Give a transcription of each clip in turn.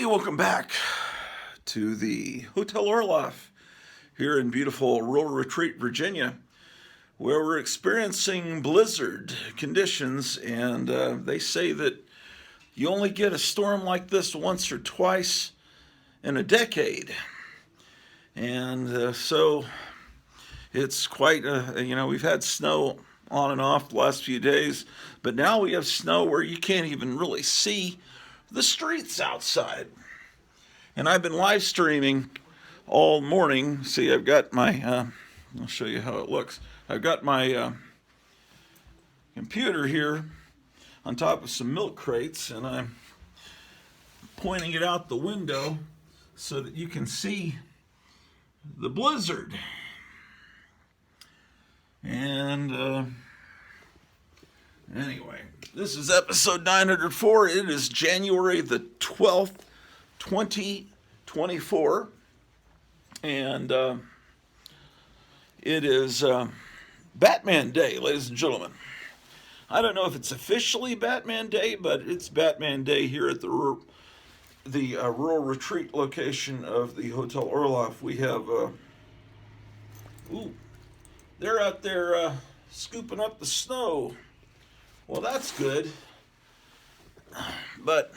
Hey, welcome back to the Hotel Orloff here in beautiful Rural Retreat, Virginia, where we're experiencing blizzard conditions, and they say that you only get a storm like this once or twice in a decade. And so it's quite, we've had snow on and off the last few days, but now we have snow where you can't even really see the streets outside. And I've been live streaming all morning. See, I've got my, I'll show you how it looks. I've got my computer here on top of some milk crates, and I'm pointing it out the window so that you can see the blizzard. And anyway, this is episode 904. It is January the 12th, 2024. And it is Batman Day, ladies and gentlemen. I don't know if it's officially Batman Day, but it's Batman Day here at the rural retreat location of the Hotel Orloff. We have, they're out there scooping up the snow. Well, that's good. But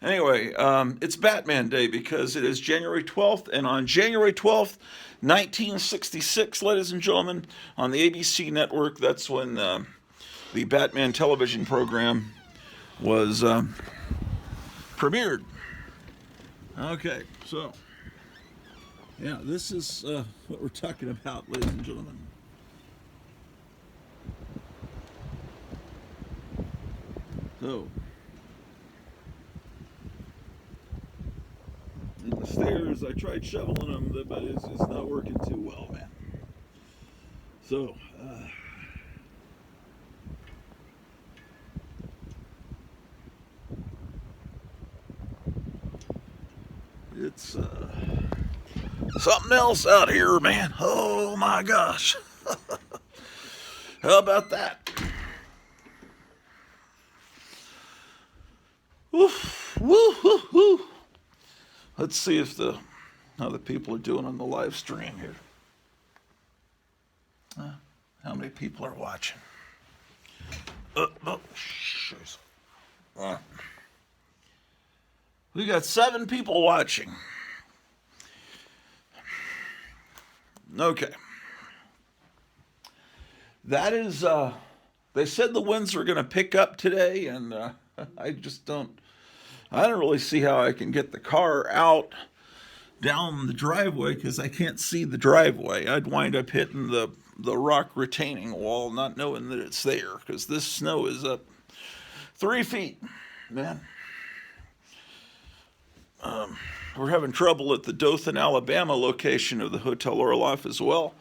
anyway, it's Batman Day because it is January 12th, and on January 12th, 1966, ladies and gentlemen, on the ABC network, that's when the Batman television program was premiered. Okay, so, yeah, this is what we're talking about, ladies and gentlemen. So, and the stairs, I tried shoveling them, but it's not working too well, man. So, it's something else out here, man. Oh my gosh. How about that? Woof, woo, woo, woo. Let's see if how the people are doing on the live stream here. How many people are watching? We got 7 people watching. Okay. That is, they said the winds were going to pick up today, and I don't really see how I can get the car out down the driveway because I can't see the driveway. I'd wind up hitting the rock retaining wall, not knowing that it's there, because this snow is up 3 feet, man. We're having trouble at the Dothan, Alabama location of the Hotel Orloff as well,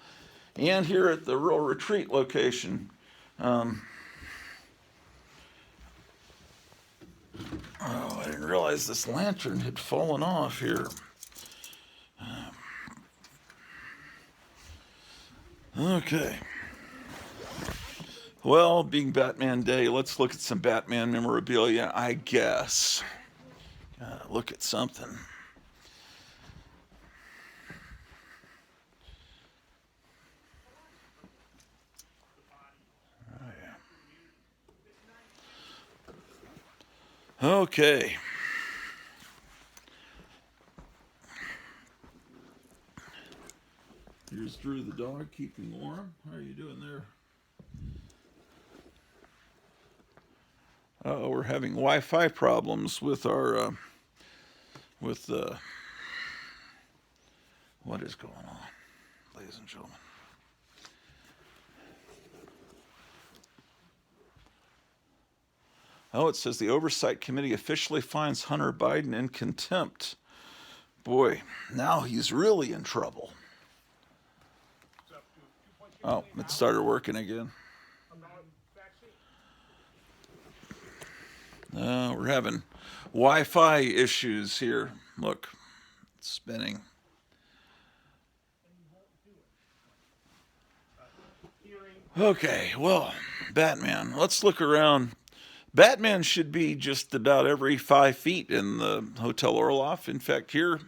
and here at the Rural Retreat location. I didn't realize this lantern had fallen off here. Okay. Well, being Batman Day, let's look at some Batman memorabilia, I guess. Look at something. Oh, yeah. Okay. Here's Drew the dog keeping warm. How are you doing there? We're having Wi-Fi problems with our what is going on, ladies and gentlemen? Oh, it says the Oversight Committee officially finds Hunter Biden in contempt. Boy, now he's really in trouble. Oh, it started working again. We're having Wi-Fi issues here. Look, it's spinning. Okay, well, Batman. Let's look around Batman should be just about every 5 feet in the Hotel Orloff. In fact, here's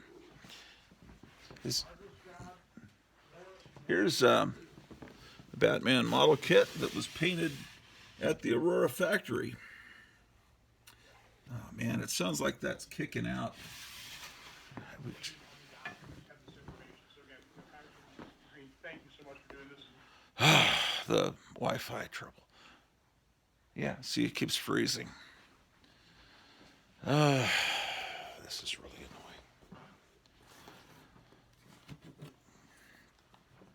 the Batman model kit that was painted at the Aurora factory. Oh man, it sounds like that's kicking out. The Wi-Fi trouble. Yeah, see, it keeps freezing. This is really annoying.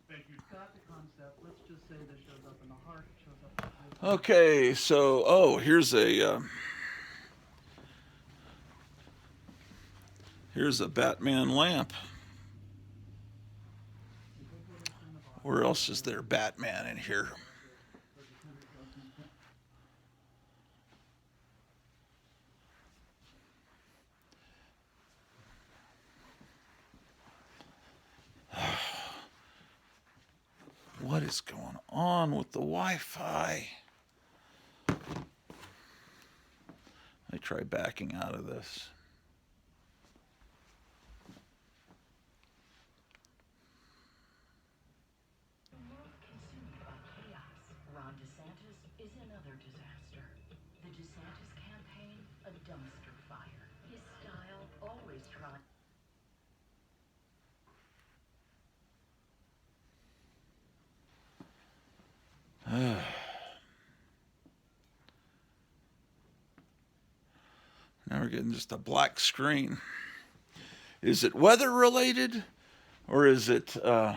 Thank you. Got the concept. Let's just say this shows up in the heart, shows up in the Okay, so here's a Batman lamp. Where else is there Batman in here? What is going on with the Wi-Fi? Let me try backing out of this. Ron DeSantis is another disaster. The DeSantis campaign, a dumpster fire. His style, always trying. Now we're getting just a black screen. Is it weather related, or is it the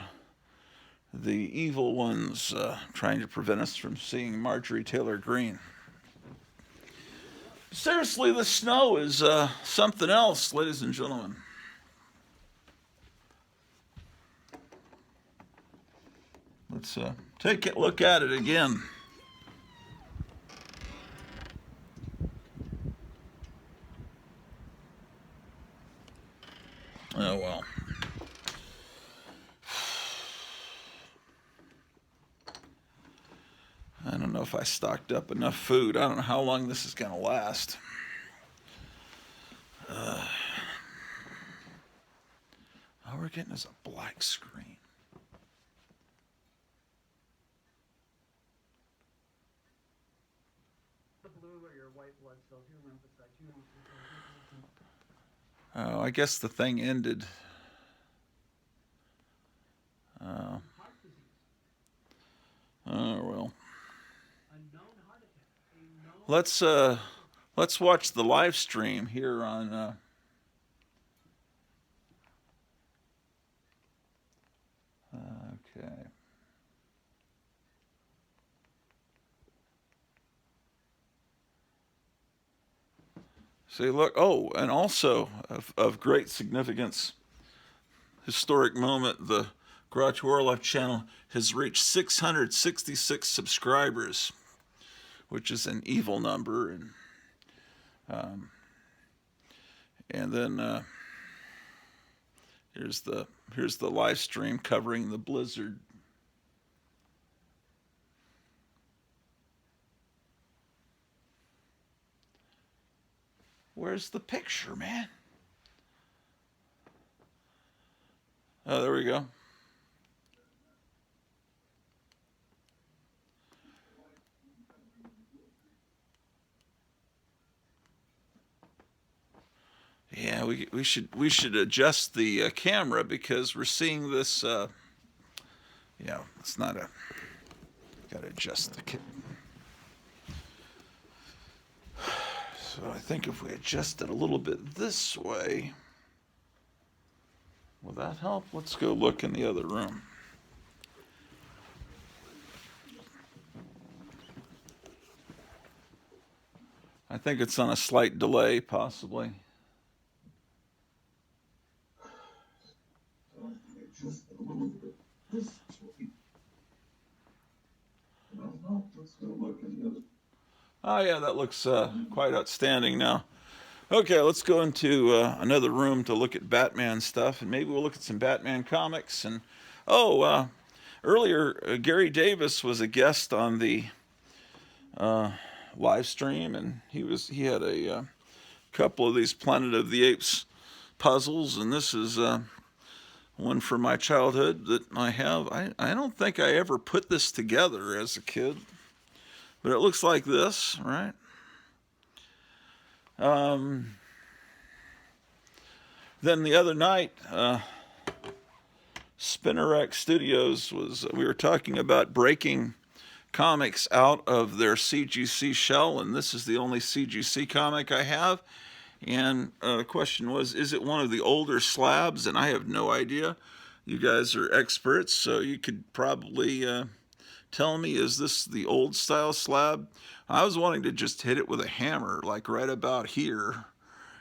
evil ones trying to prevent us from seeing Marjorie Taylor Greene? Seriously, the snow is something else, ladies and gentlemen. Let's take a look at it again. Oh well. I don't know if I stocked up enough food. I don't know how long this is going to last. All we're getting is a black screen. blue or your white blood cells, your lymphocytes, you don't Oh, I guess the thing ended. heart disease, Oh well. a known heart attack, a known Let's watch the live stream here on. Okay. See, look. Oh, and also of great significance, historic moment. The Garage Orloff channel has reached 666 subscribers, which is an evil number, and then here's the live stream covering the blizzard. Where's the picture, man? Oh, there we go. Yeah, we should adjust the camera because we're seeing this. It's not a. Got to adjust the. So I think if we adjust it a little bit this way, will that help? Let's go look in the other room. I think it's on a slight delay, possibly. Just a little bit this way. No, let's go look in the other. Oh yeah, that looks quite outstanding now. Okay, let's go into another room to look at Batman stuff, and maybe we'll look at some Batman comics. And earlier, Gary Davis was a guest on the live stream, and he had a couple of these Planet of the Apes puzzles, and this is one from my childhood that I have. I don't think I ever put this together as a kid, but it looks like this, right? Then the other night, Spinnerack Studios we were talking about breaking comics out of their CGC shell, and this is the only CGC comic I have. And the question was, is it one of the older slabs? And I have no idea. You guys are experts, so you could probably tell me, is this the old style slab? I was wanting to just hit it with a hammer, like right about here.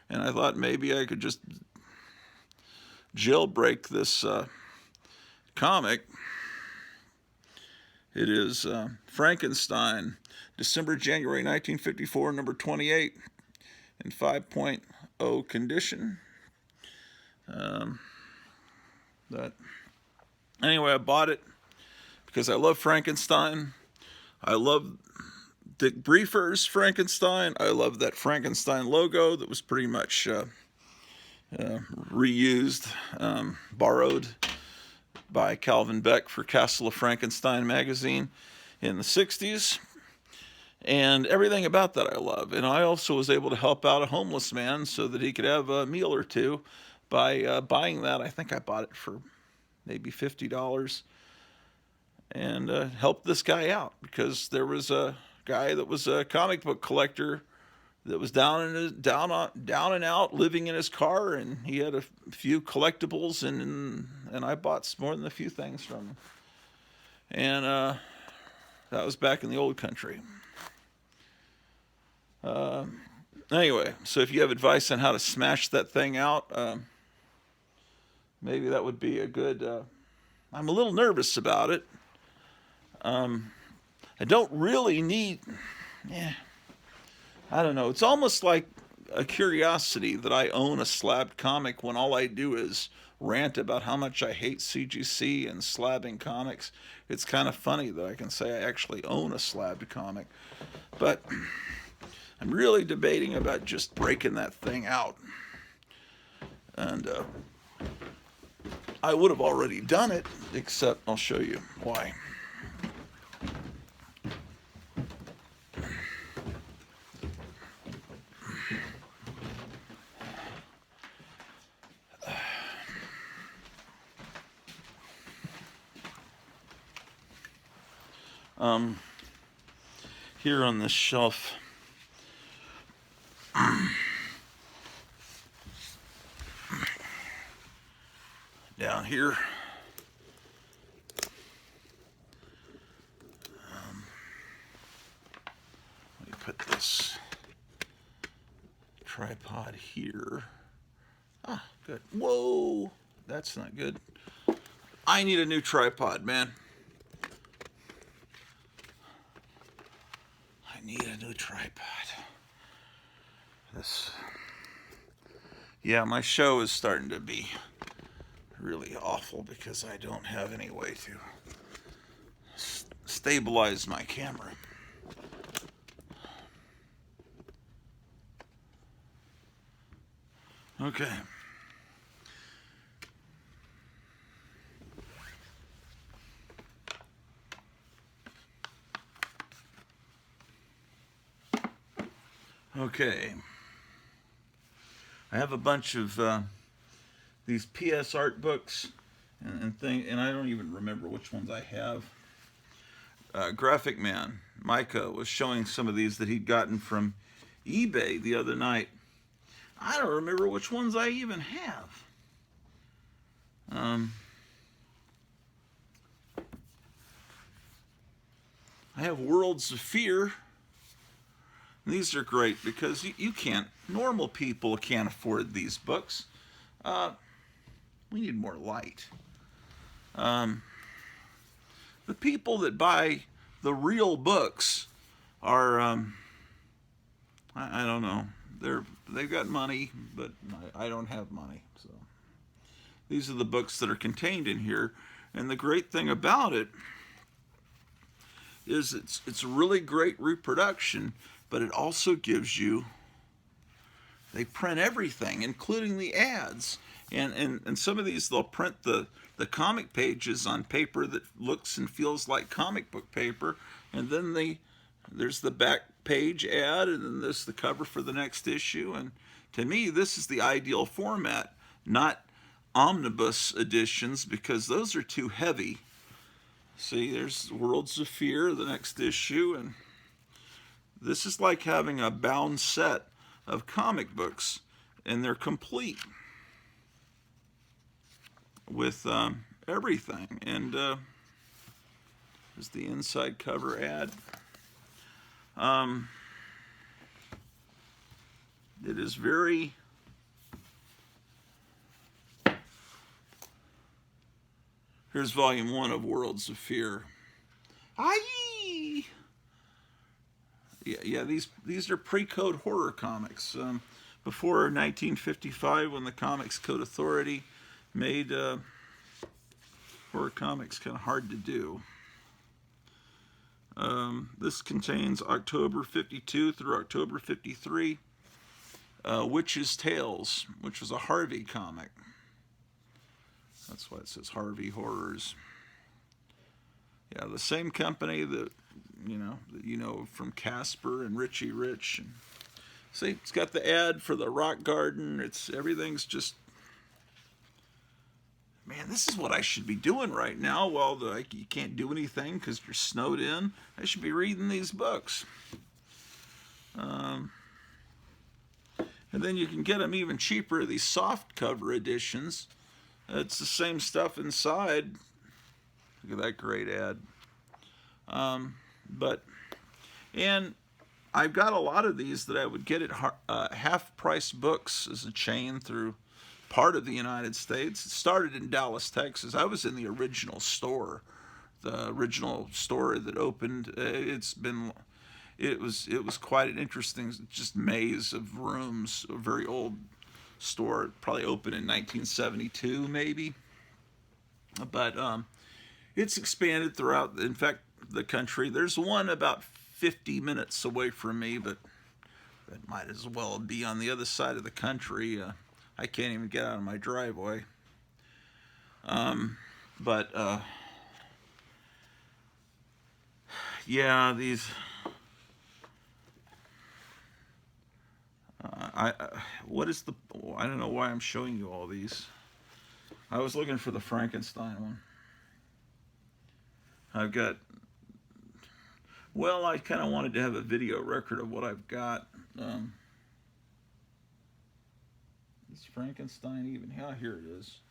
And I thought maybe I could just jailbreak this comic. It is Frankenstein, January 1954, number 28, in 5.0 condition. Anyway, I bought it because I love Frankenstein. I love Dick Briefer's Frankenstein. I love that Frankenstein logo that was pretty much reused, borrowed by Calvin Beck for Castle of Frankenstein magazine in the 60s. And everything about that I love. And I also was able to help out a homeless man so that he could have a meal or two by buying that. I think I bought it for maybe $50 and helped this guy out because there was a guy that was a comic book collector that was down and out, living in his car, and he had a few collectibles, and I bought more than a few things from him. And that was back in the old country. Anyway, so if you have advice on how to smash that thing out, maybe that would be a good. I'm a little nervous about it. I don't really need. Yeah. I don't know. It's almost like a curiosity that I own a slabbed comic when all I do is rant about how much I hate CGC and slabbing comics. It's kind of funny that I can say I actually own a slabbed comic. But I'm really debating about just breaking that thing out. And I would have already done it, except I'll show you why. Here on this shelf, down here, let me put this tripod here. Ah, good. Whoa, that's not good. I need a new tripod, man. Need a new tripod. Yeah, my show is starting to be really awful because I don't have any way to stabilize my camera. Okay. Okay, I have a bunch of these PS art books and I don't even remember which ones I have. Graphic Man, Micah, was showing some of these that he'd gotten from eBay the other night. I don't remember which ones I even have. I have Worlds of Fear. These are great because you can't, normal people can't afford these books. We need more light. The people that buy the real books are, I don't know, they've got money, but I don't have money. So these are the books that are contained in here. And the great thing about it is it's a really great reproduction, but it also gives you, they print everything, including the ads. And some of these, they'll print the comic pages on paper that looks and feels like comic book paper, and then there's the back page ad, and then there's the cover for the next issue. And to me, this is the ideal format, not omnibus editions, because those are too heavy. See, there's Worlds of Fear, the next issue, and this is like having a bound set of comic books, and they're complete with everything. And there's the inside cover ad. It is very Here's volume 1 of Worlds of Fear. Aye! Yeah, these are pre-code horror comics. Before 1955, when the Comics Code Authority made horror comics kind of hard to do. This contains October 52 through October 53, Witch's Tales, which was a Harvey comic. That's why it says Harvey Horrors. Yeah, the same company that you know from Casper and Richie Rich. And see, it's got the ad for the rock garden. Everything's just, man, this is what I should be doing right now. Well, you can't do anything because you're snowed in. I should be reading these books. And then you can get them even cheaper, these soft cover editions. It's the same stuff inside. Look at that great ad. And I've got a lot of these that I would get at Half Price Books as a chain through part of the United States. It started in Dallas, Texas. I was in the original store that opened. It was quite an interesting, just maze of rooms. A very old store, probably opened in 1972, maybe. But it's expanded throughout, in fact, the country. There's one about 50 minutes away from me, but that might as well be on the other side of the country. I can't even get out of my driveway. Yeah, these. What is the? I don't know why I'm showing you all these. I was looking for the Frankenstein one. I've got. Well, I kind of wanted to have a video record of what I've got. Is Frankenstein even? Yeah, here it is.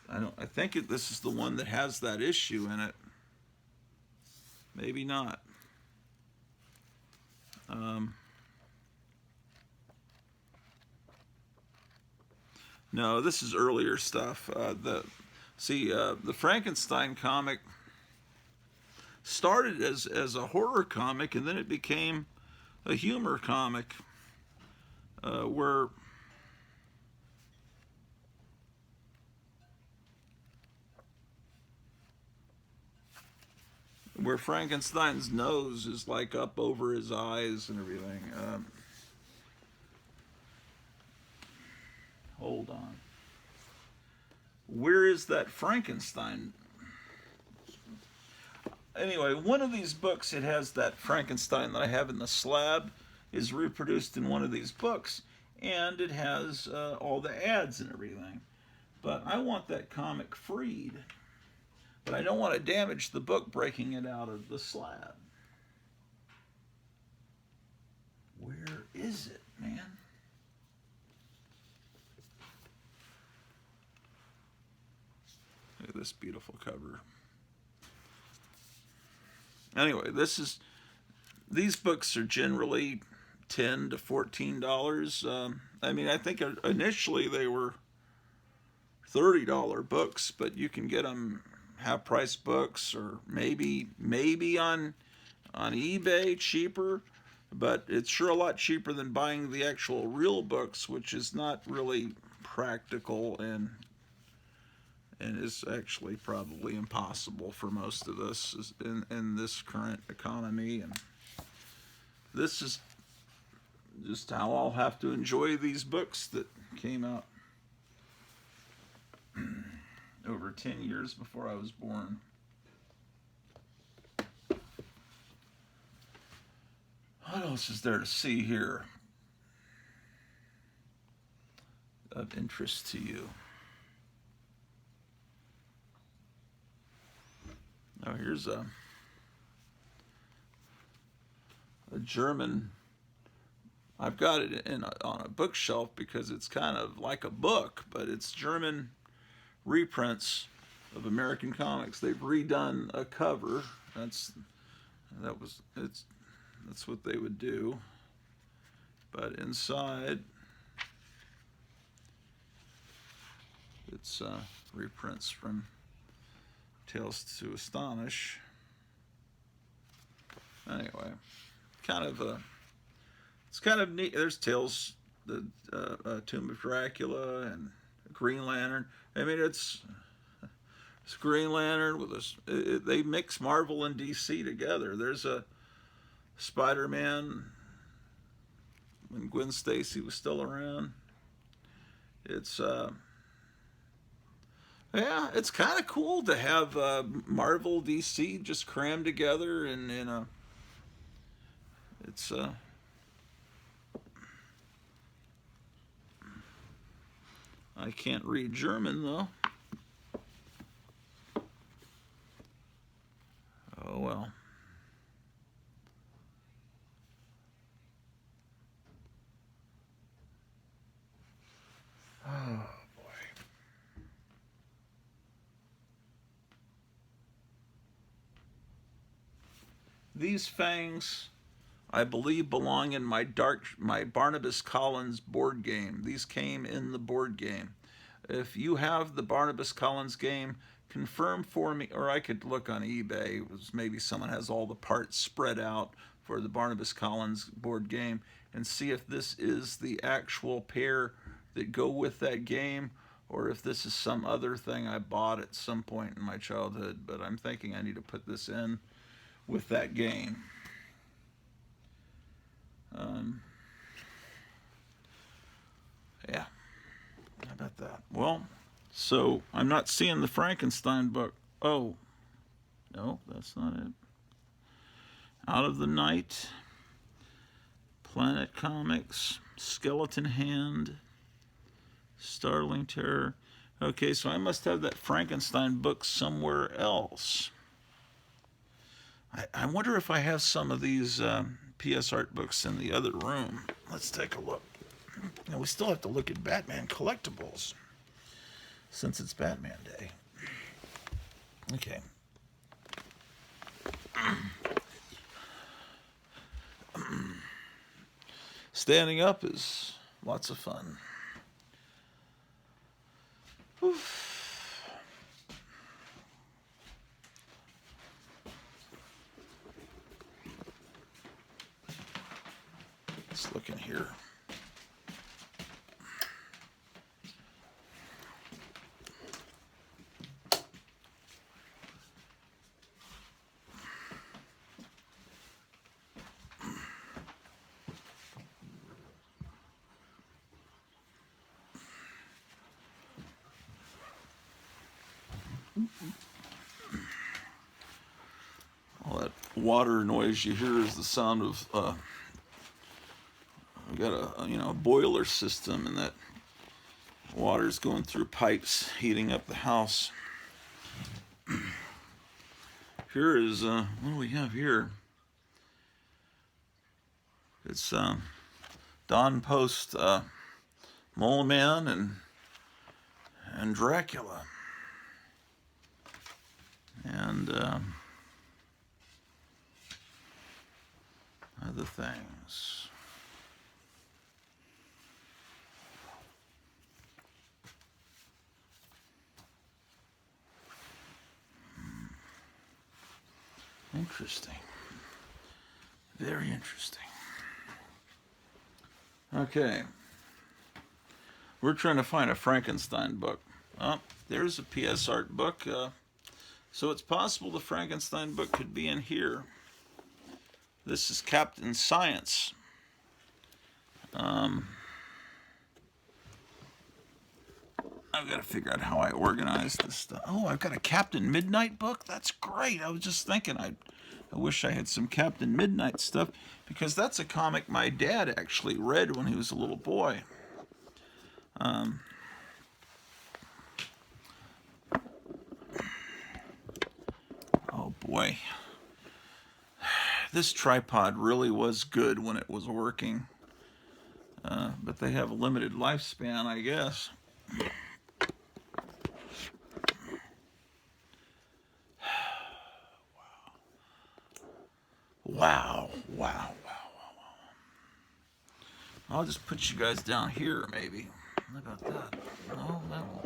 I think this is the one that has that issue in it. Maybe not. No, this is earlier stuff. The Frankenstein comic started as a horror comic, and then it became a humor comic, where Frankenstein's nose is like up over his eyes and everything. Hold on. Where is that Frankenstein? Anyway, one of these books, it has that Frankenstein that I have in the slab, is reproduced in one of these books, and it has all the ads and everything. But I want that comic freed. But I don't want to damage the book breaking it out of the slab. Where is it, man? Look at this beautiful cover. Anyway, these books are generally $10 to $14. I mean, I think initially they were $30 books, but you can get them Half Price Books, or maybe on eBay cheaper, but it's sure a lot cheaper than buying the actual real books, which is not really practical, and and is actually probably impossible for most of us in this current economy. And this is just how I'll have to enjoy these books that came out over 10 years before I was born. What else is there to see here of interest to you? Oh, here's a German. I've got it on a bookshelf because it's kind of like a book, but it's German reprints of American comics. They've redone a cover. That's what they would do. But inside, it's reprints from Tales to Astonish. Anyway, it's kind of neat. There's Tales, the Tomb of Dracula, and Green Lantern. I mean, it's Green Lantern with they mix Marvel and DC together. There's a Spider-Man when Gwen Stacy was still around. It's yeah, it's kind of cool to have Marvel, DC just crammed together in a. It's I can't read German though. Oh well. Oh boy. These fangs, I believe, belong in my Barnabas Collins board game. These came in the board game. If you have the Barnabas Collins game, confirm for me, or I could look on eBay. Maybe someone has all the parts spread out for the Barnabas Collins board game, and see if this is the actual pair that go with that game, or if this is some other thing I bought at some point in my childhood. But I'm thinking I need to put this in with that game. Yeah, how about that? Well, so I'm not seeing the Frankenstein book. Oh, no, that's not it. Out of the Night, Planet Comics, Skeleton Hand, Starling Terror. Okay, so I must have that Frankenstein book somewhere else. I wonder if I have some of these PS Art books in the other room. Let's take a look. Now, we still have to look at Batman collectibles since it's Batman Day. Okay. Standing up is lots of fun. Oof. Let's look in here. All that water noise you hear is the sound of we got a boiler system, and that water's going through pipes, heating up the house. Here is what do we have here? It's Don Post, Mole Man, and Dracula, and other things. Interesting. Very interesting. Okay. We're trying to find a Frankenstein book. Oh, There's a PS Art book. So it's possible the Frankenstein book could be in here. This is Captain Science. I've got to figure out how I organize this stuff. Oh, I've got a Captain Midnight book. That's great. I was just thinking I wish I had some Captain Midnight stuff, because that's a comic my dad actually read when he was a little boy. Oh boy. This tripod really was good when it was working. But they have a limited lifespan, I guess. Wow, wow, wow, wow. I'll just put you guys down here, maybe. How about that? No, that won't.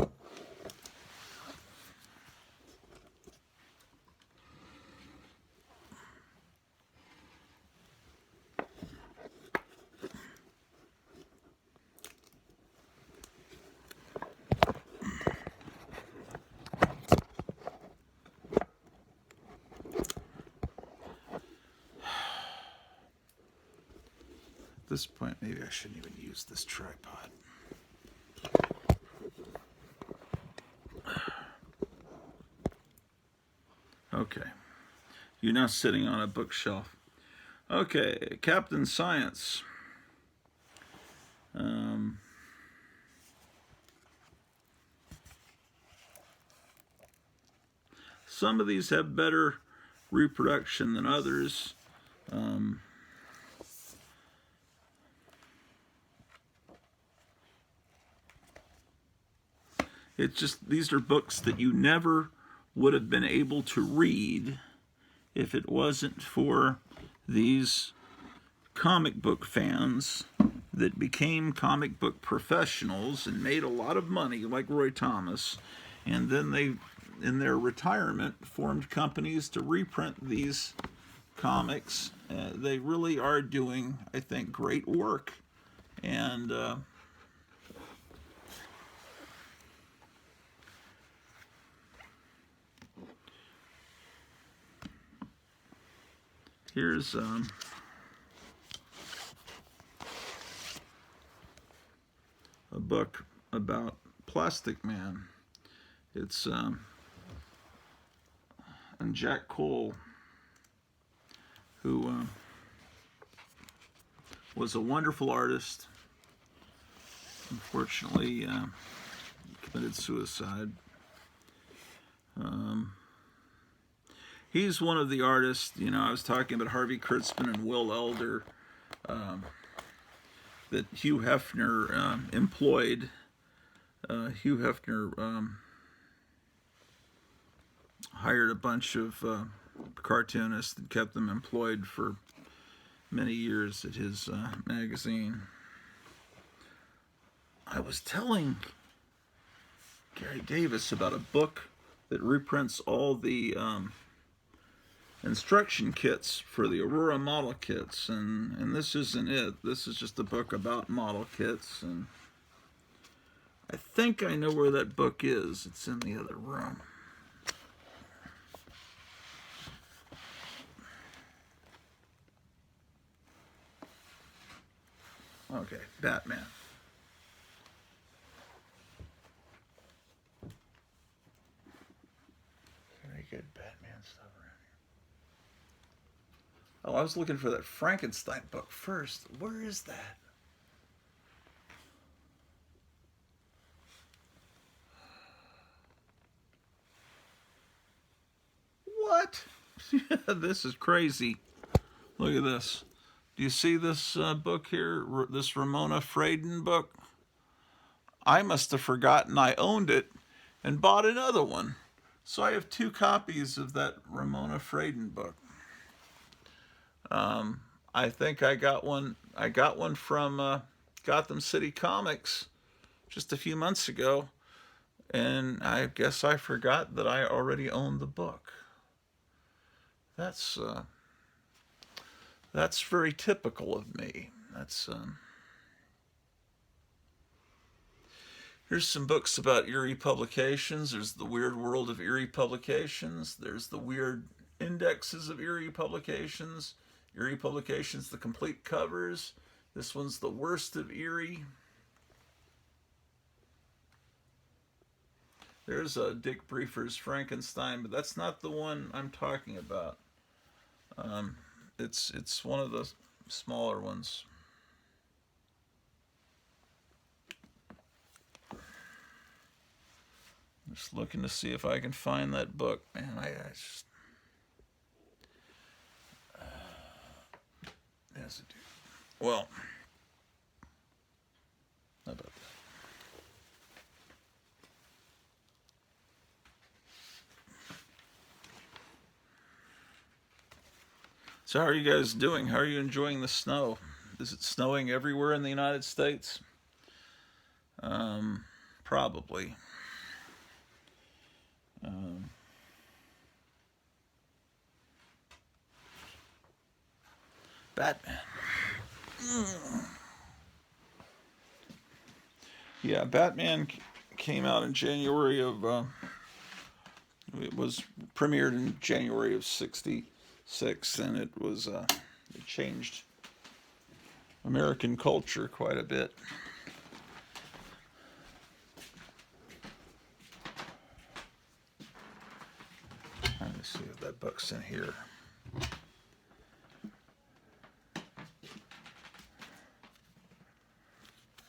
At this point, maybe I shouldn't even use this tripod. Okay. You're now sitting on a bookshelf. Okay, Captain Science. Some of these have better reproduction than others. It's just, these are books that you never would have been able to read if it wasn't for these comic book fans that became comic book professionals and made a lot of money, like Roy Thomas, and then they, in their retirement, formed companies to reprint these comics. They really are doing, I think, great work. And here's a book about Plastic Man. It's and Jack Cole, who was a wonderful artist. Unfortunately, committed suicide. He's one of the artists, you know, I was talking about Harvey Kurtzman and Will Elder, that Hugh Hefner employed. Hugh Hefner hired a bunch of cartoonists and kept them employed for many years at his magazine. I was telling Gary Davis about a book that reprints all the instruction kits for the Aurora model kits, and this isn't it. This is just a book about model kits, and I think I know where that book is. It's in the other room. Okay, Batman. Very good Batman stuff around here. Oh, I was looking for that Frankenstein book first. Where is that? What? This is crazy. Look at this. Do you see this book here? This Ramona Fradon book? I must have forgotten I owned it and bought another one. So I have 2 copies of that Ramona Fradon book. I think I got one. I got one from Gotham City Comics just a few months ago, and I guess I forgot that I already owned the book. That's very typical of me. That's Here's some books about Erie publications. There's The Weird World of Erie Publications. There's The Weird Indexes of Erie Publications. Erie Publications, the complete covers. This one's The Worst of Erie. There's Dick Briefer's Frankenstein, but that's not the one I'm talking about. It's one of the smaller ones. Just looking to see if I can find that book. Man, I just... Yes, it do. Well, how about that? So how are you guys doing? How are you enjoying the snow? Is it snowing everywhere in the United States? Probably. Batman. Yeah, Batman came out in January of... it was premiered in January of '66, and it was it changed American culture quite a bit. Let me see if that book's in here.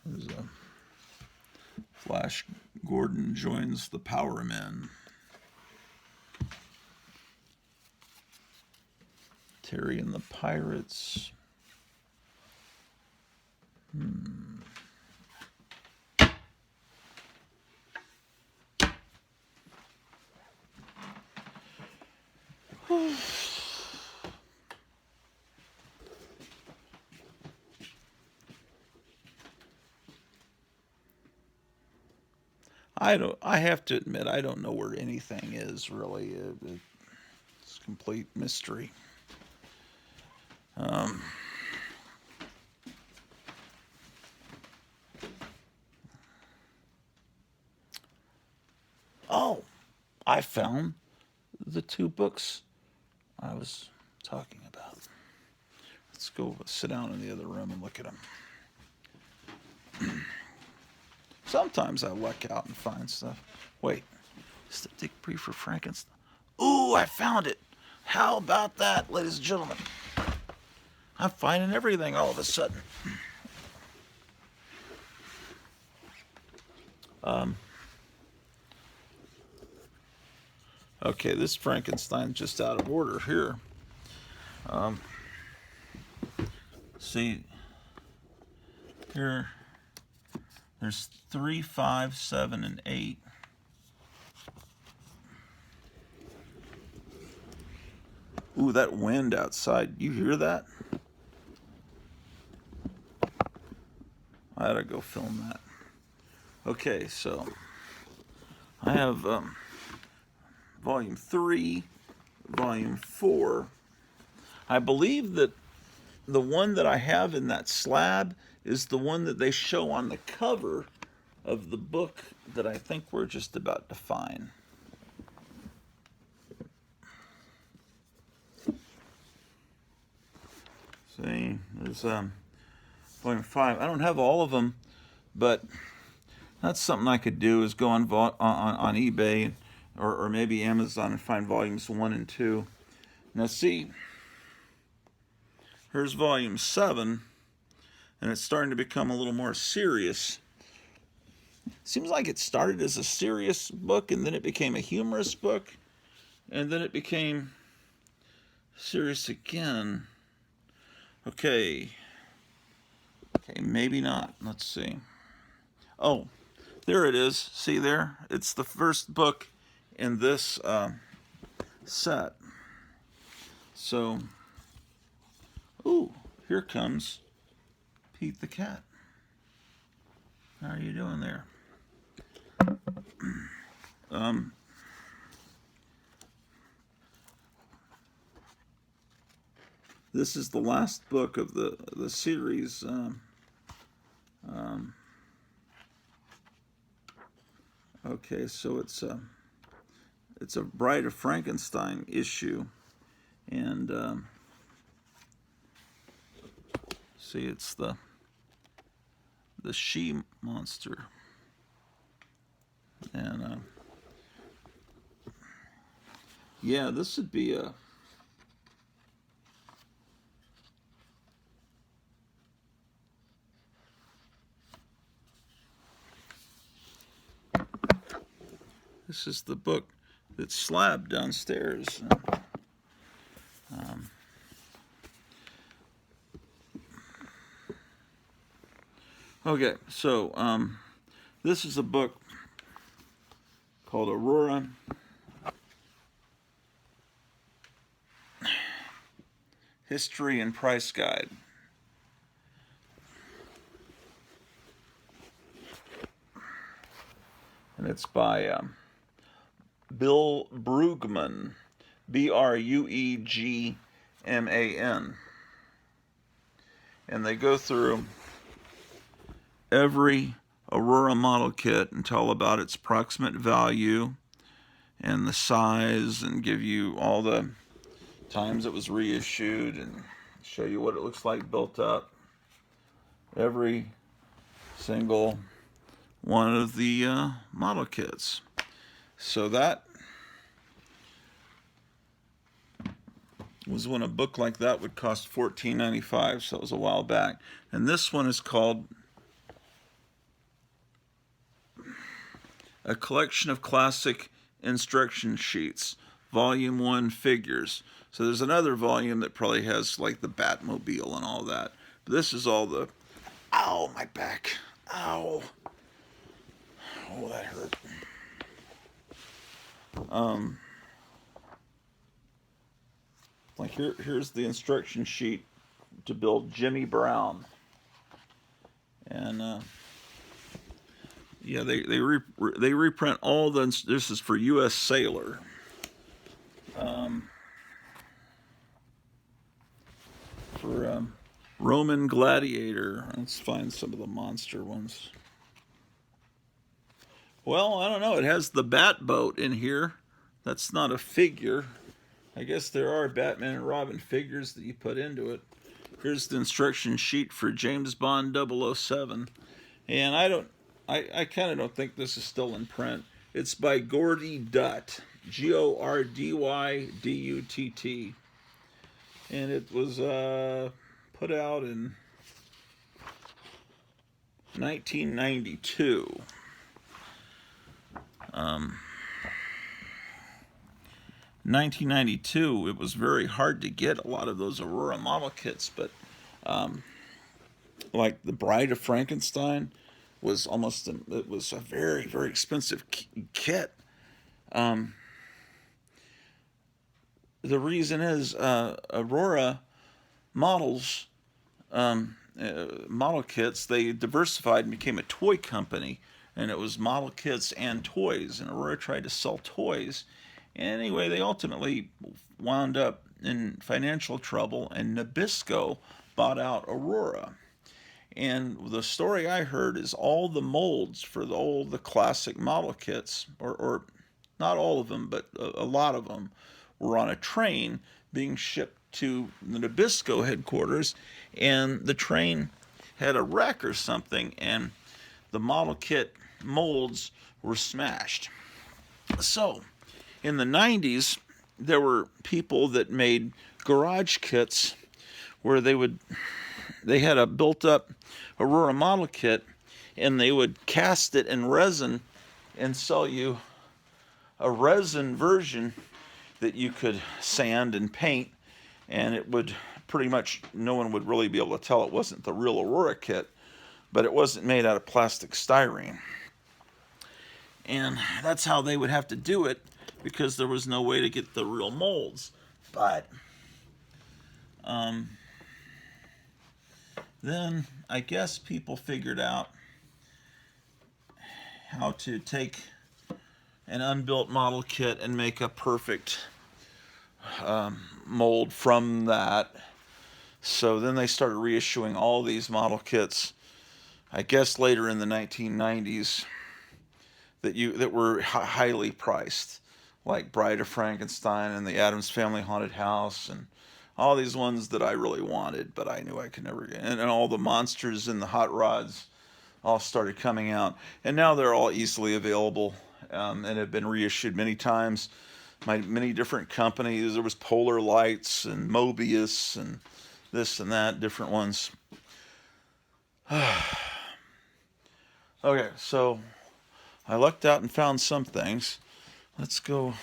There's a Flash Gordon joins the Power Men. Terry and the Pirates. I have to admit, I don't know where anything is really. It's complete mystery. Oh, I found the two books I was talking about. Let's go sit down in the other room and look at them. Sometimes I luck out and find stuff. Wait, is the Dick Briefer Frankenstein? Ooh, I found it. How about that, ladies and gentlemen? I'm finding everything all of a sudden. Okay, this Frankenstein's just out of order here. See, here, there's 3, 5, 7, and 8. Ooh, that wind outside. You hear that? I ought to go film that. Okay, so I have volume 3, volume 4. I believe that the one that I have in that slab is the one that they show on the cover of the book that I think we're just about to find. See, there's volume 5. I don't have all of them, but that's something I could do, is go on eBay or maybe Amazon and find volumes 1 and 2. Now see, here's volume 7, and it's starting to become a little more serious. Seems like it started as a serious book, and then it became a humorous book, and then it became serious again. Okay, maybe not. Let's see. Oh, there it is. See there? It's the first book in this set. So, ooh, here comes Pete the Cat. How are you doing there? This is the last book of the series. Okay, so it's a Bride of Frankenstein issue, and see, it's the she monster, and yeah, this would be a. This is the book that's slabbed downstairs. Okay, so this is a book called Aurora. History and Price Guide. And it's by Bill Brugman, Bruegman. And they go through every Aurora model kit and tell about its approximate value and the size and give you all the times it was reissued and show you what it looks like built up. Every single one of the model kits. So that was when a book like that would cost $14.95, so it was a while back. And this one is called A Collection of Classic Instruction Sheets, Volume 1 Figures. So there's another volume that probably has like the Batmobile and all that. But this is all the... Ow, my back. Ow. Oh, that hurt. Like here's the instruction sheet to build Jimmy Brown, and yeah, they reprint all the. This is for U.S. Sailor. For Roman Gladiator. Let's find some of the monster ones. Well, I don't know. It has the Bat Boat in here. That's not a figure. I guess there are Batman and Robin figures that you put into it. Here's the instruction sheet for James Bond 007. And I kind of don't think this is still in print. It's by Gordy Dutt. Gordydutt. And it was put out in 1992. 1992, it was very hard to get a lot of those Aurora model kits, but like the Bride of Frankenstein was it was a very, very expensive kit. The reason is Aurora models, model kits, they diversified and became a toy company, and it was model kits and toys, and Aurora tried to sell toys. Anyway, they ultimately wound up in financial trouble, and Nabisco bought out Aurora. And the story I heard is all the molds for the classic model kits, or not all of them, but a lot of them, were on a train being shipped to the Nabisco headquarters, and the train had a wreck or something, and the model kit molds were smashed. So, in the 90s, there were people that made garage kits where they had a built-up Aurora model kit, and they would cast it in resin and sell you a resin version that you could sand and paint, and it would pretty much, no one would really be able to tell it wasn't the real Aurora kit, but it wasn't made out of plastic styrene. And that's how they would have to do it, because there was no way to get the real molds. But then I guess people figured out how to take an unbuilt model kit and make a perfect mold from that. So then they started reissuing all these model kits. I guess later in the 1990s, that were highly priced, like Bride of Frankenstein and the Addams Family Haunted House, and all these ones that I really wanted, but I knew I could never get. And all the monsters and the hot rods all started coming out, and now they're all easily available, and have been reissued many times by many different companies. There was Polar Lights and Mobius and this and that, different ones. Okay, so I lucked out and found some things. Let's go.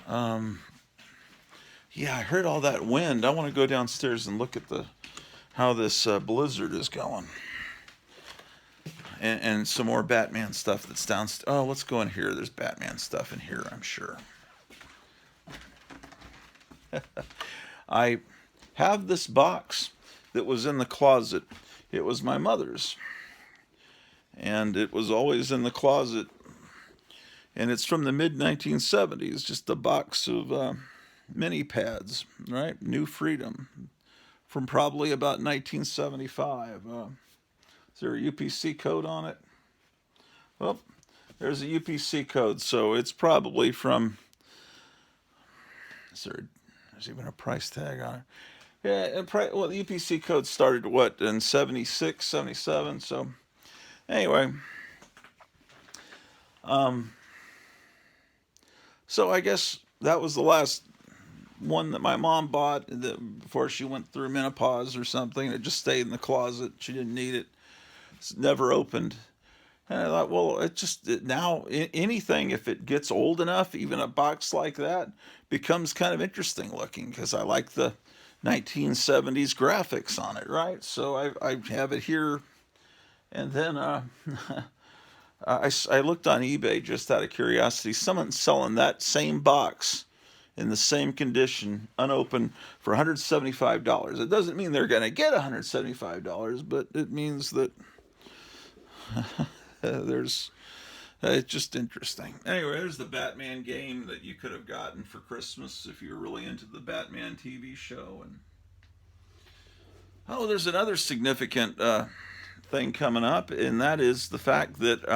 Yeah, I heard all that wind. I want to go downstairs and look at how this blizzard is going. And some more Batman stuff that's downstairs. Oh, let's go in here. There's Batman stuff in here, I'm sure. I have this box that was in the closet. It was my mother's. And it was always in the closet. And it's from the mid-1970s, just a box of mini pads, right? New Freedom, from probably about 1975. Is there a UPC code on it? Well, there's a UPC code, so it's probably from. There's even a price tag on it. Yeah, well, the UPC code started what in 76, 77. So anyway, so I guess that was the last one that my mom bought before she went through menopause or something. It just stayed in the closet. She didn't need it. It's never opened. And I thought, well, now anything, if it gets old enough, even a box like that becomes kind of interesting looking, because I like the 1970s graphics on it, right? So I have it here. And then I looked on eBay just out of curiosity. Someone's selling that same box in the same condition, unopened, for $175. It doesn't mean they're going to get $175, but it means that it's just interesting. Anyway, there's the Batman game that you could have gotten for Christmas if you were really into the Batman TV show. And there's another significant thing coming up, and that is the fact that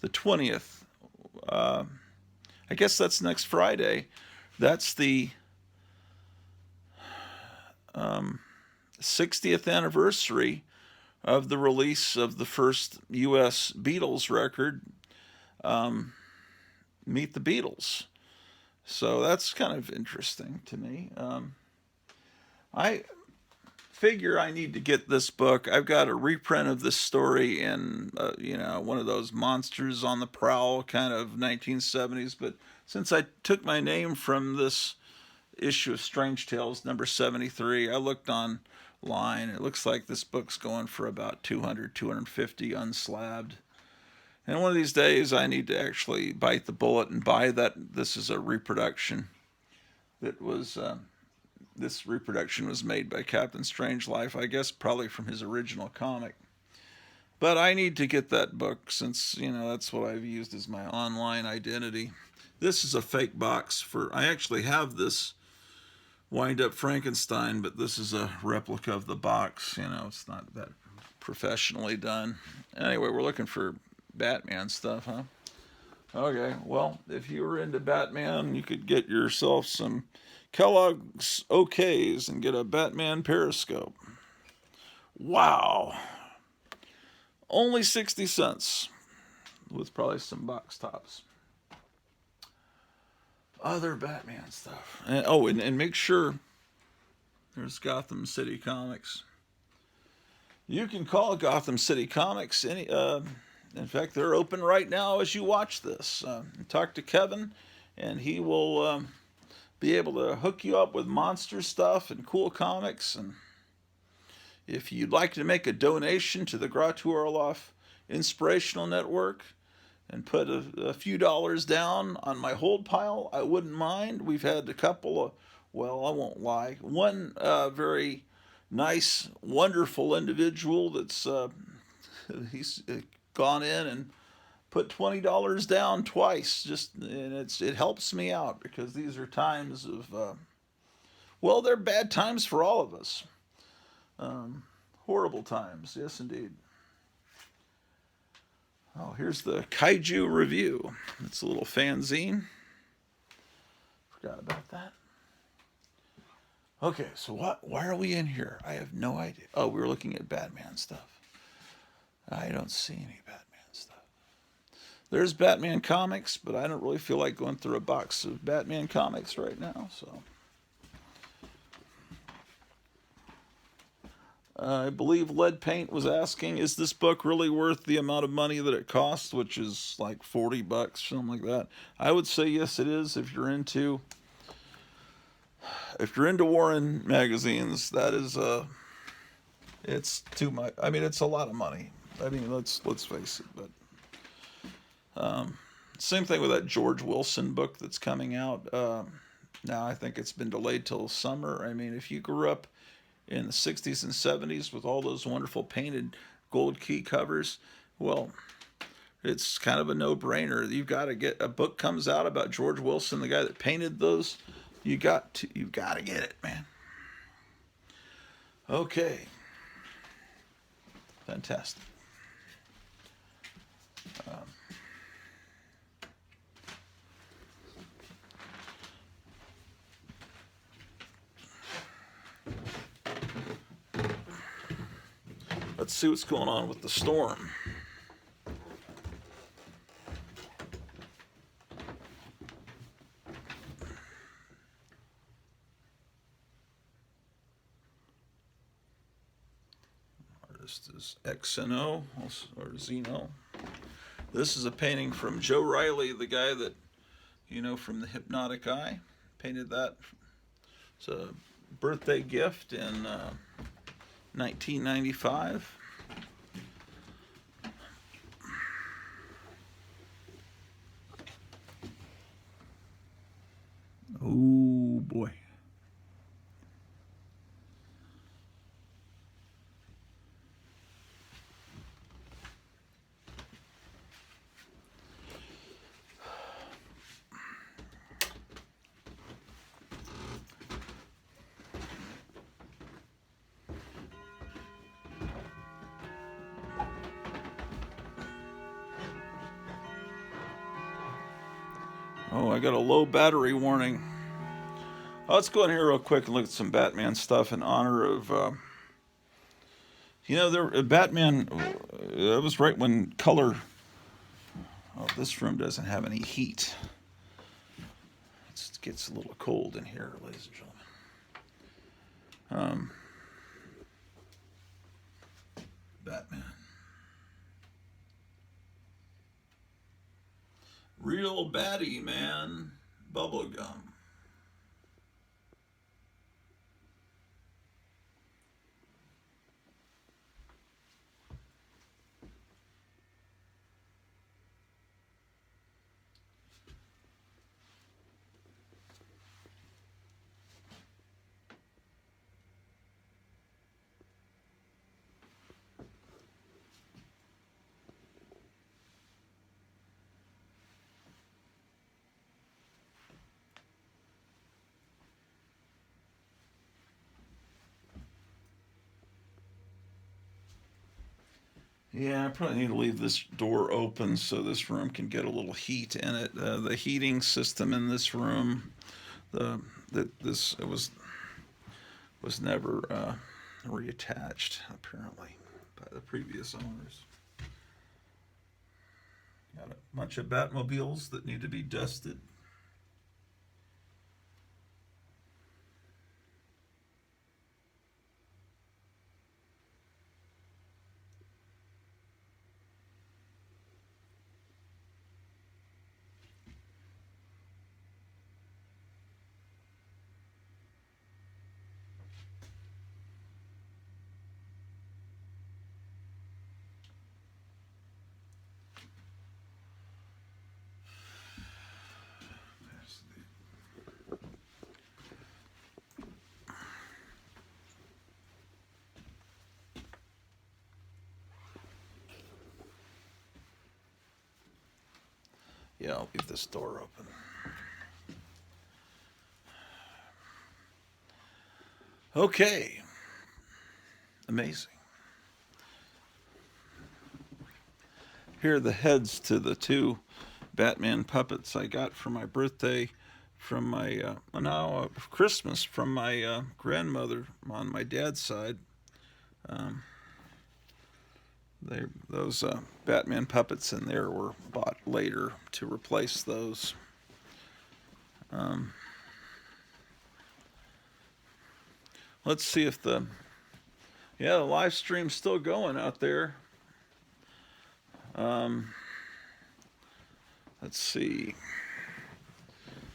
the 20th, I guess that's next Friday. That's the 60th anniversary of the release of the first U.S. Beatles record, Meet the Beatles. So that's kind of interesting to me. I figure I need to get this book. I've got a reprint of this story in, one of those Monsters on the Prowl kind of 1970s. But since I took my name from this issue of Strange Tales number 73, I looked online. It looks like this book's going for about 200, 250 unslabbed. And one of these days I need to actually bite the bullet and buy that. This is a reproduction that was, this reproduction was made by Captain Strangelove, I guess probably from his original comic. But I need to get that book since, that's what I've used as my online identity. This is a fake box I actually have this Wind Up Frankenstein, but this is a replica of the box. It's not that professionally done. Anyway, we're looking for Batman stuff, huh? Okay, well, if you were into Batman, you could get yourself some Kellogg's OKs and get a Batman periscope. Wow. Only 60 cents with probably some box tops. Other Batman stuff. And make sure there's Gotham City Comics. You can call Gotham City Comics in fact, they're open right now as you watch this. Talk to Kevin, and he will be able to hook you up with monster stuff and cool comics. And if you'd like to make a donation to the Gratu Orloff Inspirational Network and put a few dollars down on my hold pile, I wouldn't mind. We've had a couple of, well, I won't lie, one very nice, wonderful individual that's he's gone in and put $20 down twice, and it helps me out, because these are times of Well, they're bad times for all of us. Horrible times, yes, indeed. Oh, here's the Kaiju Review. It's a little fanzine. Forgot about that. Okay, so why are we in here? I have no idea. Oh, we were looking at Batman stuff. I don't see any Batman stuff. There's Batman comics, but I don't really feel like going through a box of Batman comics right now, so. I believe Lead Paint was asking, is this book really worth the amount of money that it costs, which is like $40, something like that? I would say yes, it is. If you're into Warren magazines, that is it's too much. I mean, it's a lot of money. I mean, let's face it. But same thing with that George Wilson book that's coming out. Now I think it's been delayed till summer. I mean, if you grew up in the 60s and 70s with all those wonderful painted gold key covers, well, it's kind of a no-brainer. You've got to get a book comes out about George Wilson, the guy that painted those. You've got to get it, man. Okay. Fantastic. Let's see what's going on with the storm. Artist is XNO or Zeno. This is a painting from Joe Riley, the guy that from the Hypnotic Eye. Painted that. It's a birthday gift in 1995. Oh boy. Oh, I got a low battery warning. Let's go in here real quick and look at some Batman stuff in honor of, Batman. It was right when color. Oh, this room doesn't have any heat. It gets a little cold in here, ladies and gentlemen. Batman. Real baddie, man. Bubblegum. Yeah, I probably need to leave this door open so this room can get a little heat in it. The heating system in this room, the that this it was never reattached apparently by the previous owners. Got a bunch of Batmobiles that need to be dusted. Yeah, I'll leave this door open. Okay, amazing. Here are the heads to the two Batman puppets I got for my birthday from my Christmas from my grandmother on my dad's side. Um, those Batman puppets in there were bought later to replace those. Um, let's see if the live stream's still going out there. Let's see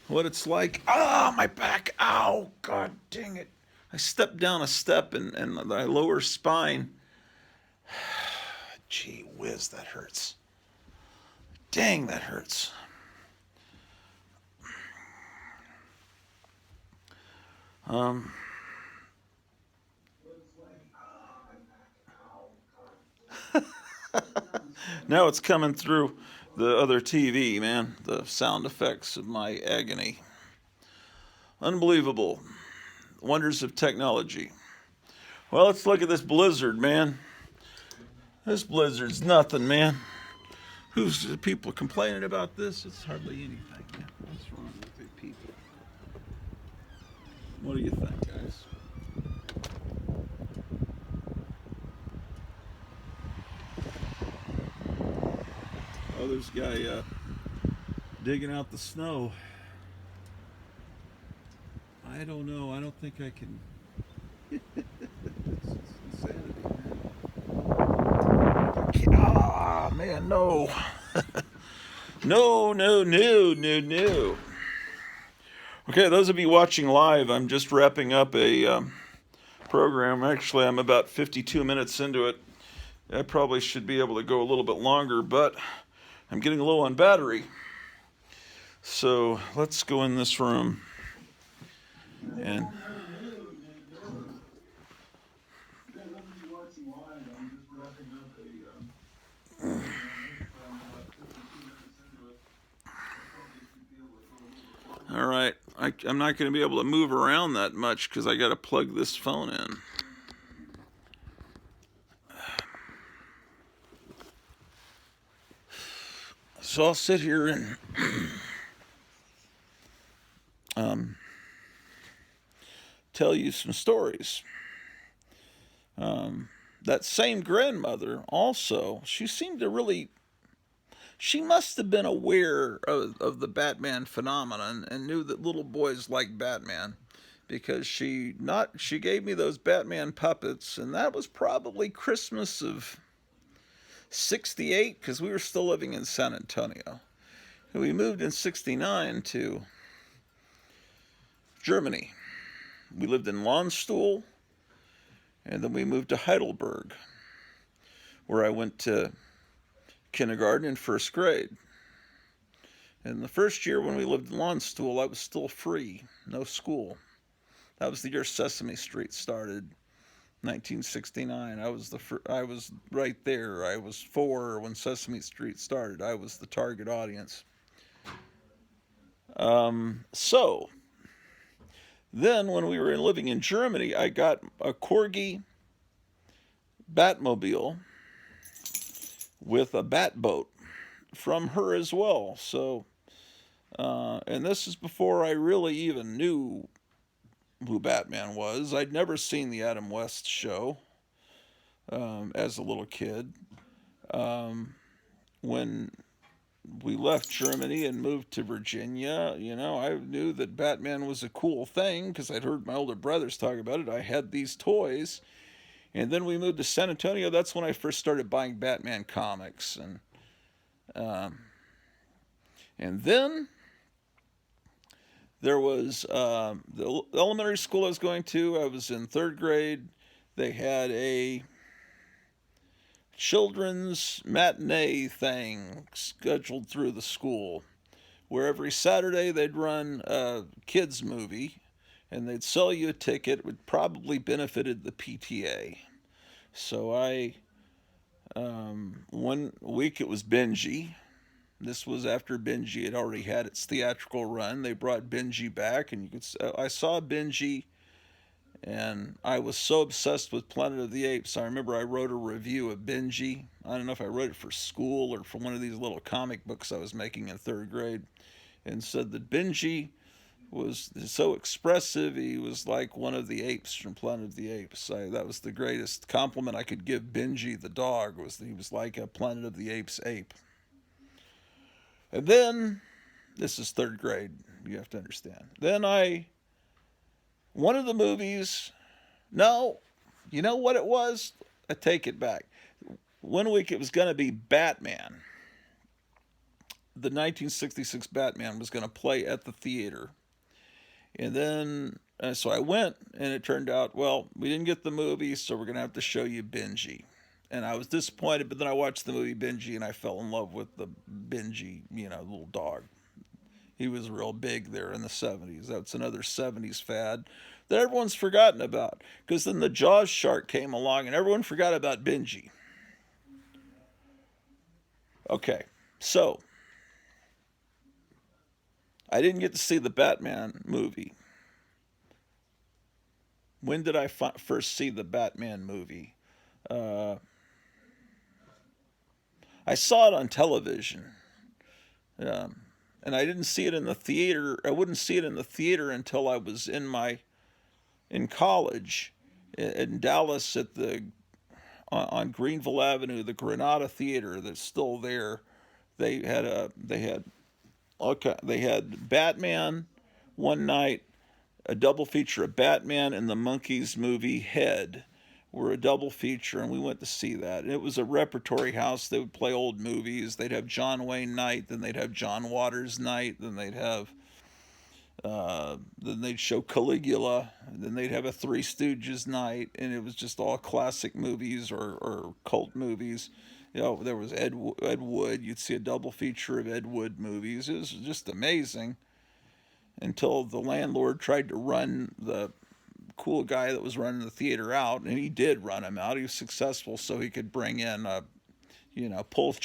what it's like. Ah, my back. Ow, God dang it. I stepped down a step and my lower spine. Gee whiz, that hurts. Dang, that hurts. Um, now it's coming through the other TV, man. The sound effects of my agony. Unbelievable. Wonders of technology. Well, let's look at this blizzard, man. This blizzard's nothing, man. Who's the people complaining about this? It's hardly anything, man. What's wrong with you people? What do you think, guys? Oh, there's a guy digging out the snow. I don't know. I don't think I can. It's insanity, man. Ah, man, no. No, no, no, no, no. Okay, those of you watching live, I'm just wrapping up a program. Actually, I'm about 52 minutes into it. I probably should be able to go a little bit longer, but I'm getting low on battery. So let's go in this room and. All right, I'm not going to be able to move around that much because I got to plug this phone in. So I'll sit here and tell you some stories. That same grandmother also, she must have been aware of the Batman phenomenon and knew that little boys like Batman because she gave me those Batman puppets, and that was probably Christmas of 68 because we were still living in San Antonio. And we moved in 69 to Germany. We lived in Landstuhl, and then we moved to Heidelberg, where I went to kindergarten and first grade. And the first year when we lived in Landstuhl, I was still free, no school. That was the year Sesame Street started, 1969. I was right there. I was 4 when Sesame Street started. I was the target audience. So then, when we were living in Germany, I got a Corgi Batmobile with a bat boat from her as well. So, and this is before I really even knew who Batman was. I'd never seen the Adam West show as a little kid. When we left Germany and moved to Virginia, I knew that Batman was a cool thing because I'd heard my older brothers talk about it. I had these toys. And then we moved to San Antonio. That's when I first started buying Batman comics. And then there was the elementary school I was going to. I was in 3rd grade. They had a children's matinee thing scheduled through the school where every Saturday they'd run a kids movie and they'd sell you a ticket. It would probably benefited the PTA. So one week it was Benji. This was after Benji had already had its theatrical run. They brought Benji back, and I saw Benji And I was so obsessed with Planet of the Apes. I remember I wrote a review of Benji. I don't know if I wrote it for school or for one of these little comic books I was making in third grade, and said that Benji was so expressive. He was like one of the apes from Planet of the Apes. That was the greatest compliment I could give Benji the dog, was that he was like a Planet of the Apes ape. And then, this is third grade, you have to understand. One of the movies, no, you know what it was? I take it back. One week it was going to be Batman. The 1966 Batman was going to play at the theater. And then, so I went, and it turned out, well, we didn't get the movie, so we're going to have to show you Benji. And I was disappointed, but then I watched the movie Benji, and I fell in love with the Benji, little dog. He was real big there in the 70s. That's another 70s fad that everyone's forgotten about. Because then the Jaws shark came along, and everyone forgot about Benji. Okay, so I didn't get to see the Batman movie. When did I first see the Batman movie? Uh, I saw it on television, and I didn't see it in the theater. I wouldn't see it in the theater until I was in college in Dallas at the on Greenville Avenue, the Granada Theater that's still there. They had Batman one night, a double feature of Batman and the Monkees movie Head were a double feature, and we went to see that. And it was a repertory house. They would play old movies. They'd have John Wayne night, then they'd have John Waters night, then they'd show Caligula, then they'd have a Three Stooges night, and it was just all classic movies or cult movies. There was Ed Wood. You'd see a double feature of Ed Wood movies. It was just amazing until the landlord tried to run the cool guy that was running the theater out, and he did run him out. He was successful, so he could bring in, pull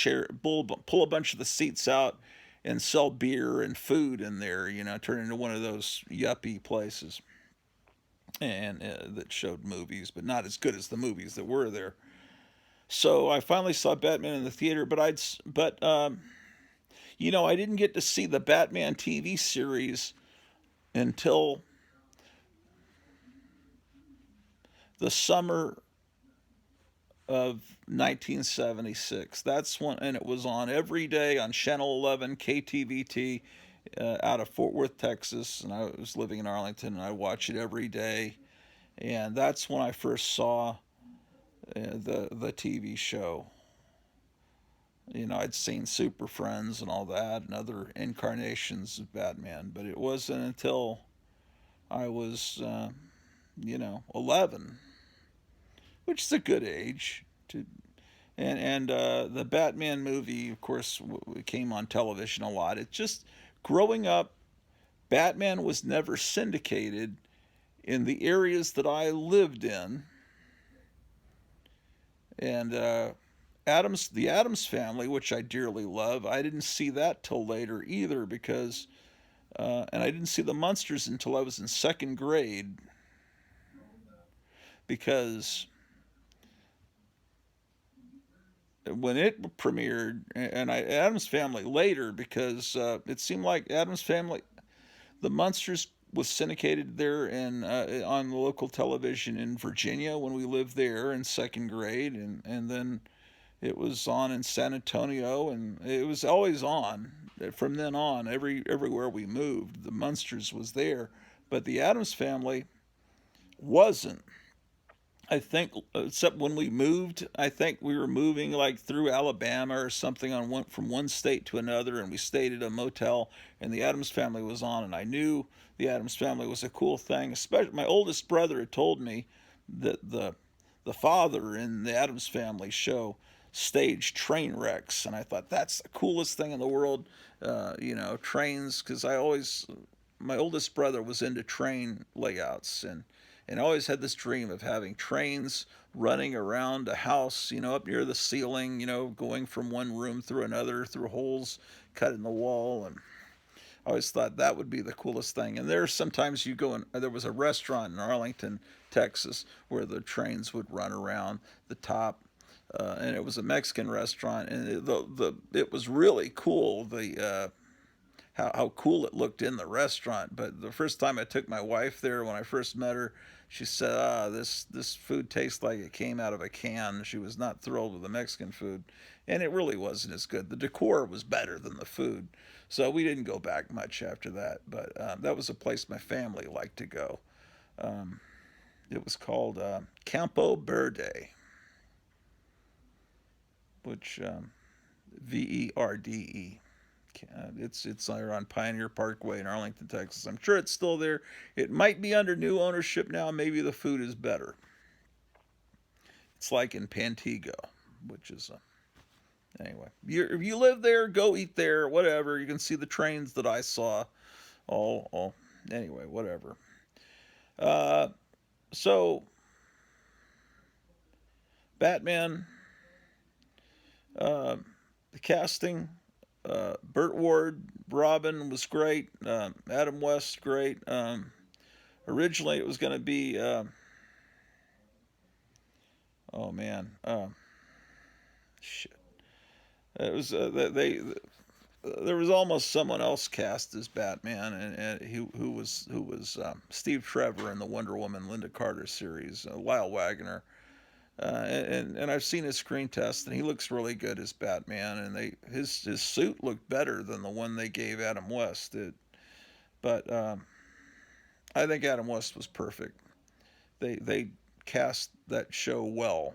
a bunch of the seats out, and sell beer and food in there. Turn into one of those yuppie places, and that showed movies, but not as good as the movies that were there. So I finally saw Batman in the theater, I didn't get to see the Batman TV series until the summer of 1976. That's when, and it was on every day on Channel 11 KTVT out of Fort Worth, Texas, and I was living in Arlington, and I watched it every day. And that's when I first saw the TV show. I'd seen Super Friends and all that, and other incarnations of Batman, but it wasn't until I was, 11, which is a good age to. And the Batman movie, of course, came on television a lot. It just growing up, Batman was never syndicated in the areas that I lived in, and the Adams Family, which I dearly love, I didn't see that till later either because, and I didn't see the Munsters until I was in second grade because when it premiered, and Adams Family later because it seemed like Adams Family, the Munsters was syndicated there and on the local television in Virginia when we lived there in second grade, and then it was on in San Antonio, and it was always on from then on. Everywhere we moved, the Munsters was there, but the Adams Family wasn't. I think, except when we moved, I think we were moving like through Alabama or something from one state to another, and we stayed at a motel, and the Adams Family was on, and I knew the Adams Family was a cool thing. Especially my oldest brother had told me that the father in the Adams Family show staged train wrecks, and I thought that's the coolest thing in the world. Trains, because my oldest brother was into train layouts, and I always had this dream of having trains running around a house, up near the ceiling, going from one room through another through holes cut in the wall. And I always thought that would be the coolest thing. And there's sometimes you go in. There was a restaurant in Arlington, Texas, where the trains would run around the top, and it was a Mexican restaurant, and it was really cool. How cool it looked in the restaurant. But the first time I took my wife there, when I first met her, she said, this food tastes like it came out of a can." She was not thrilled with the Mexican food, and it really wasn't as good. The decor was better than the food, so we didn't go back much after that. But that was a place my family liked to go. Um, it was called Campo Verde, which Verde. It's there on Pioneer Parkway in Arlington, Texas. I'm sure it's still there. It might be under new ownership now. Maybe the food is better. It's like in Pantego, which is anyway. If you live there, go eat there. Whatever. You can see the trains that I saw. All anyway, whatever. Uh, so Batman, uh, the casting. Burt Ward, Robin was great. Adam West, great. Originally, it was going to be, oh man, shit. It was there was almost someone else cast as Batman, and who was Steve Trevor in the Wonder Woman Linda Carter series, Lyle Wagner. And I've seen his screen test, and he looks really good as Batman. And his suit looked better than the one they gave Adam West. But I think Adam West was perfect. They cast that show well.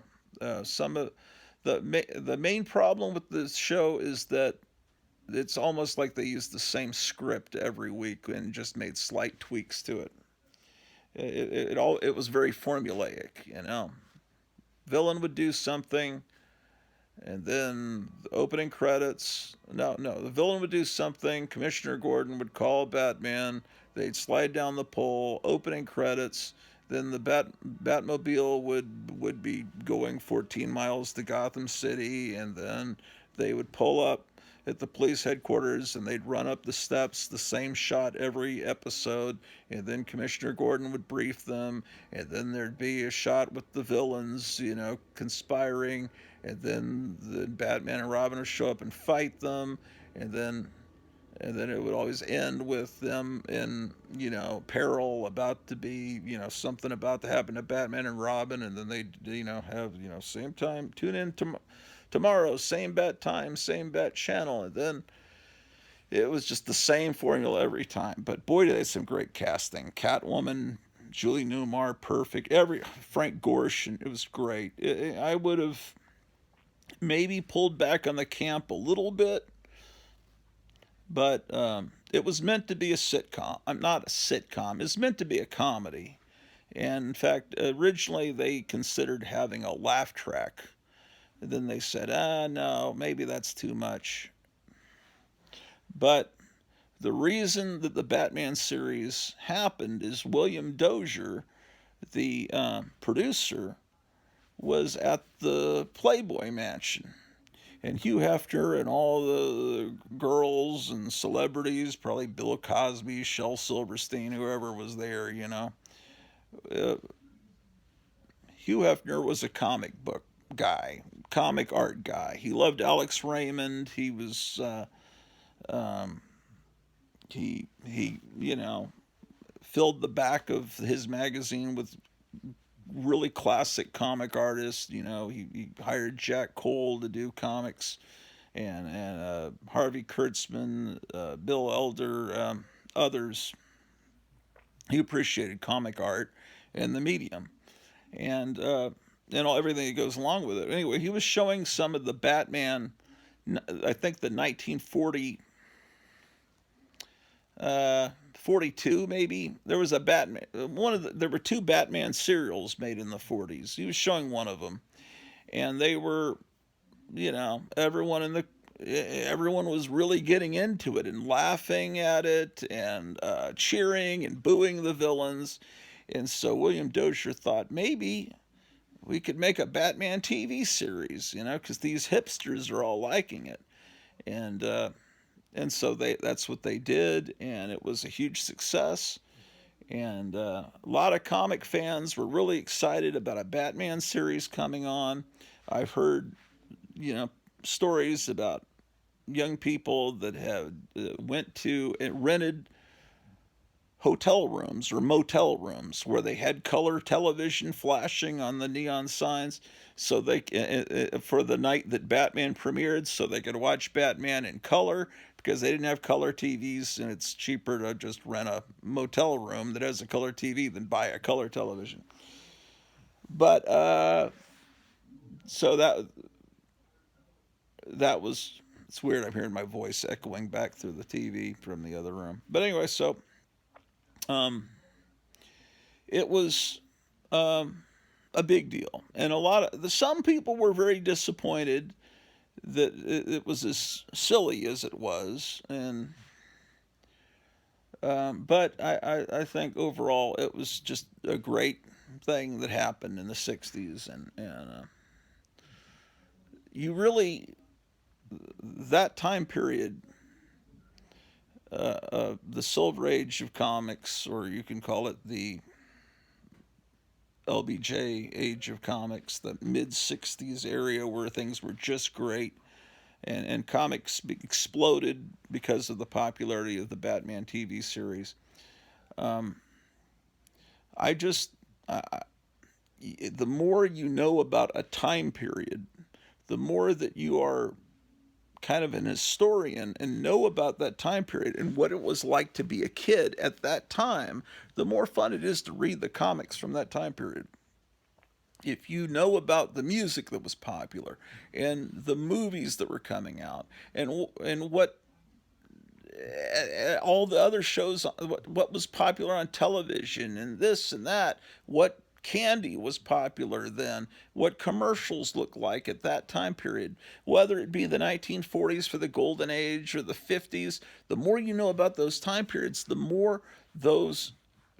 Some of the main problem with this show is that it's almost like they used the same script every week and just made slight tweaks to it. It was very formulaic, you know. Villain would do something, and then the opening credits. No, the villain would do something. Commissioner Gordon would call Batman. They'd slide down the pole. Opening credits. Then the Batmobile would be going 14 miles to Gotham City, and then they would pull up at the police headquarters, and they'd run up the steps, the same shot every episode, and then Commissioner Gordon would brief them, and then there'd be a shot with the villains, conspiring, and then the Batman and Robin would show up and fight them, and then it would always end with them in, peril, about to be, something about to happen to Batman and Robin, and then they'd, have, same time, tune in tomorrow, same bat time, same bat channel, and then it was just the same formula every time. But boy, did they some great casting. Catwoman, Julie Newmar, perfect. Frank Gorshin, it was great. I would have maybe pulled back on the camp a little bit, but it was meant to be a sitcom. I'm not a sitcom. It's meant to be a comedy. And in fact, originally they considered having a laugh track. And then they said, no, maybe that's too much. But the reason that the Batman series happened is William Dozier, the producer, was at the Playboy Mansion. And Hugh Hefner and all the girls and celebrities, probably Bill Cosby, Shel Silverstein, whoever was there, Hugh Hefner was a comic book guy, comic art guy. He loved Alex Raymond. He was he filled the back of his magazine with really classic comic artists. He hired Jack Cole to do comics, and Harvey Kurtzman, Bill Elder, others. He appreciated comic art and the medium, and everything that goes along with it. Anyway, he was showing some of the Batman. I think the 1940. 42 maybe. There was a Batman. There were two Batman serials made in the 40s. He was showing one of them, and they were, everyone was really getting into it and laughing at it and cheering and booing the villains. And so William Dozier thought maybe we could make a Batman TV series, because these hipsters are all liking it. And and so that's what they did, and it was a huge success. And a lot of comic fans were really excited about a Batman series coming on. I've heard, stories about young people that have went to and rented hotel rooms or motel rooms where they had color television flashing on the neon signs, so they for the night that Batman premiered, so they could watch Batman in color because they didn't have color TVs, and it's cheaper to just rent a motel room that has a color TV than buy a color television. But so that was, it's weird. I'm hearing my voice echoing back through the TV from the other room. But anyway, so um, it was a big deal, and some people were very disappointed that it was as silly as it was, and but I think overall it was just a great thing that happened in the '60s, and you really, that time period, the Silver Age of comics, or you can call it the LBJ age of comics, the mid '60s area where things were just great, and comics exploded because of the popularity of the Batman TV series. Um, I just, the more you know about a time period, the more that you are kind of an historian and know about that time period and what it was like to be a kid at that time, the more fun it is to read the comics from that time period. If you know about the music that was popular and the movies that were coming out, and what all the other shows, what was popular on television, and this and that, what candy was popular then, what commercials looked like at that time period, whether it be the 1940s for the golden age or the 50s, the more you know about those time periods, the more those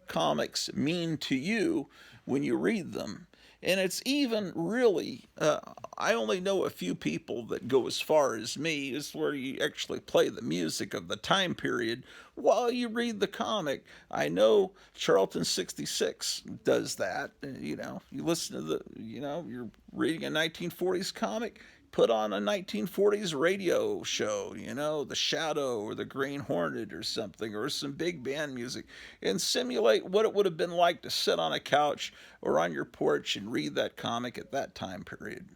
comics mean to you when you read them. And it's even really, I only know a few people that go as far as me, is where you actually play the music of the time period while you read the comic. I know Charlton 66 does that. You listen to you're reading a 1940s comic, put on a 1940s radio show, The Shadow or the Green Hornet or something, or some big band music, and simulate what it would have been like to sit on a couch or on your porch and read that comic at that time period.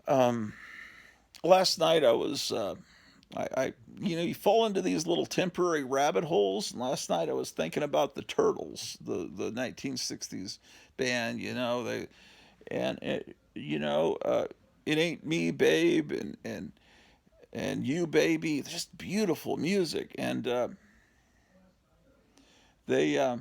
Um, Last night I was, you fall into these little temporary rabbit holes. And last night I was thinking about the Turtles, the 1960s band. And it ain't me, babe, and you, baby. Just beautiful music, and they